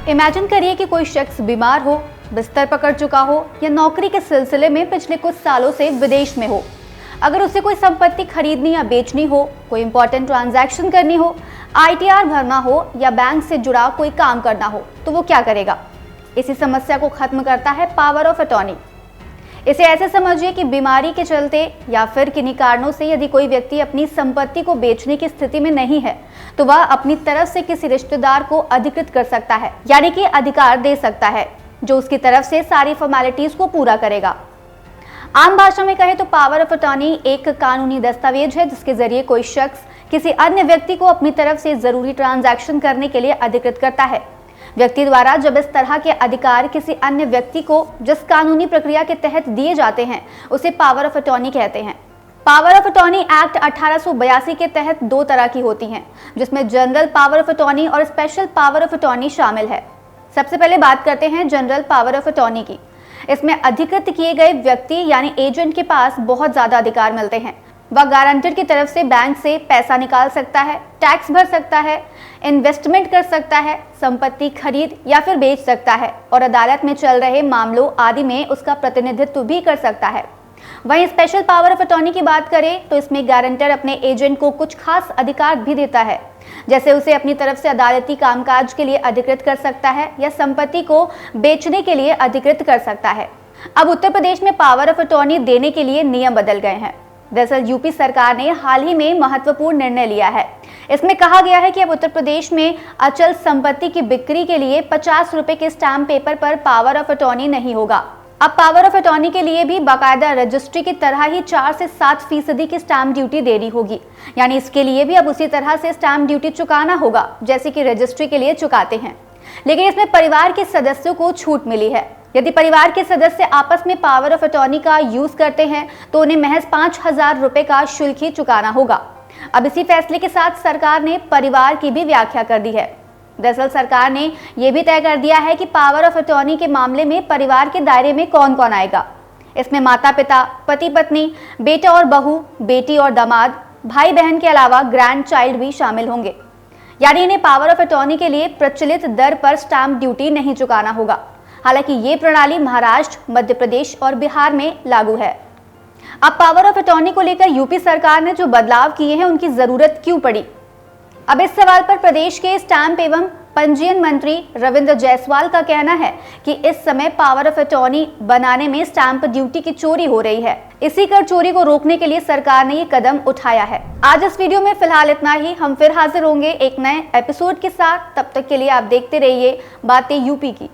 Imagine करिए कि कोई शख्स बीमार हो, बिस्तर पकड़ चुका हो या नौकरी के सिलसिले में पिछले कुछ सालों से विदेश में हो। अगर उसे कोई संपत्ति खरीदनी या बेचनी हो, कोई इंपॉर्टेंट ट्रांजैक्शन करनी हो, आईटीआर भरना हो या बैंक से जुड़ा कोई काम करना हो, तो वो क्या करेगा? इसी समस्या को खत्म करता है पावर ऑफ अटॉर्नी। इसे ऐसे समझिए कि बीमारी के चलते या फिर किन्हीं कारणों से यदि कोई व्यक्ति अपनी संपत्ति को बेचने की स्थिति में नहीं है, तो वह अपनी तरफ से किसी रिश्तेदार को अधिकृत कर सकता है, यानी कि अधिकार दे सकता है, जो उसकी तरफ से सारी फॉर्मेलिटीज को पूरा करेगा। आम भाषा में कहे तो पावर ऑफ अटॉर्नी एक कानूनी दस्तावेज है जिसके जरिए कोई शख्स किसी अन्य व्यक्ति को अपनी तरफ से जरूरी ट्रांजैक्शन करने के लिए अधिकृत करता है। व्यक्ति द्वारा जब इस तरह के अधिकार किसी अन्य व्यक्ति को जिस कानूनी प्रक्रिया के तहत दिए जाते हैं, उसे पावर ऑफ अटॉर्नी कहते हैं। पावर ऑफ अटॉर्नी एक्ट 1882 के तहत दो तरह की होती हैं, जिसमें जनरल पावर ऑफ अटॉर्नी और स्पेशल पावर ऑफ अटॉर्नी शामिल है। सबसे पहले बात करते हैं जनरल पावर ऑफ अटॉर्नी की। इसमें अधिकृत किए गए व्यक्ति यानी एजेंट के पास बहुत ज्यादा अधिकार मिलते हैं। वह गारंटर की तरफ से बैंक से पैसा निकाल सकता है, टैक्स भर सकता है, इन्वेस्टमेंट कर सकता है, संपत्ति खरीद या फिर बेच सकता है और अदालत में चल रहे मामलों आदि में उसका प्रतिनिधित्व भी कर सकता है। वहीं स्पेशल पावर ऑफ अटॉर्नी की बात करें तो इसमें गारंटर अपने एजेंट को कुछ खास अधिकार भी देता है, जैसे उसे अपनी तरफ से अदालती कामकाज के लिए अधिकृत कर सकता है या संपत्ति को बेचने के लिए अधिकृत कर सकता है। अब उत्तर प्रदेश में पावर ऑफ अटॉर्नी देने के लिए नियम बदल गए हैं। दरअसल यूपी सरकार ने हाल ही में महत्वपूर्ण निर्णय लिया है। इसमें कहा गया है कि अब उत्तर प्रदेश में अचल संपत्ति की बिक्री के लिए 50 रुपए के स्टैम्प पेपर पर पावर ऑफ अटॉर्नी नहीं होगा। अब पावर ऑफ अटॉर्नी के लिए भी बाकायदा रजिस्ट्री की तरह ही 4 से 7% की स्टैम्प ड्यूटी देनी होगी, यानी इसके लिए भी अब उसी तरह से स्टैम्प ड्यूटी चुकाना होगा जैसे कि रजिस्ट्री के लिए चुकाते हैं। लेकिन इसमें परिवार के सदस्यों को छूट मिली है। यदि परिवार के सदस्य आपस में पावर ऑफ अटॉर्नी का यूज करते हैं तो उन्हें महज 5000 रुपए का शुल्क ही चुकाना होगा। अब इसी फैसले के साथ सरकार ने परिवार की भी व्याख्या कर दी है। दरअसल सरकार ने यह भी तय कर दिया है कि पावर ऑफ अटॉर्नी के मामले में परिवार के दायरे में कौन कौन आएगा। इसमें माता पिता, पति पत्नी, बेटा और बहू, बेटी और दामाद, भाई बहन के अलावा ग्रैंड चाइल्ड भी शामिल होंगे। यानी इन्हें पावर ऑफ अटॉर्नी के लिए प्रचलित दर पर स्टैम्प ड्यूटी नहीं चुकाना होगा। हालांकि ये प्रणाली महाराष्ट्र, मध्य प्रदेश और बिहार में लागू है। अब पावर ऑफ अटॉर्नी को लेकर यूपी सरकार ने जो बदलाव किए हैं उनकी जरूरत क्यों पड़ी? अब इस सवाल पर प्रदेश के स्टैम्प एवं पंजीयन मंत्री रविंद्र जायसवाल का कहना है कि इस समय पावर ऑफ अटॉर्नी बनाने में स्टैम्प ड्यूटी की चोरी हो रही है। इसी कर चोरी को रोकने के लिए सरकार ने ये कदम उठाया है। आज इस वीडियो में फिलहाल इतना ही। हम फिर हाजिर होंगे एक नए एपिसोड के साथ। तब तक के लिए आप देखते रहिए बातें यूपी की।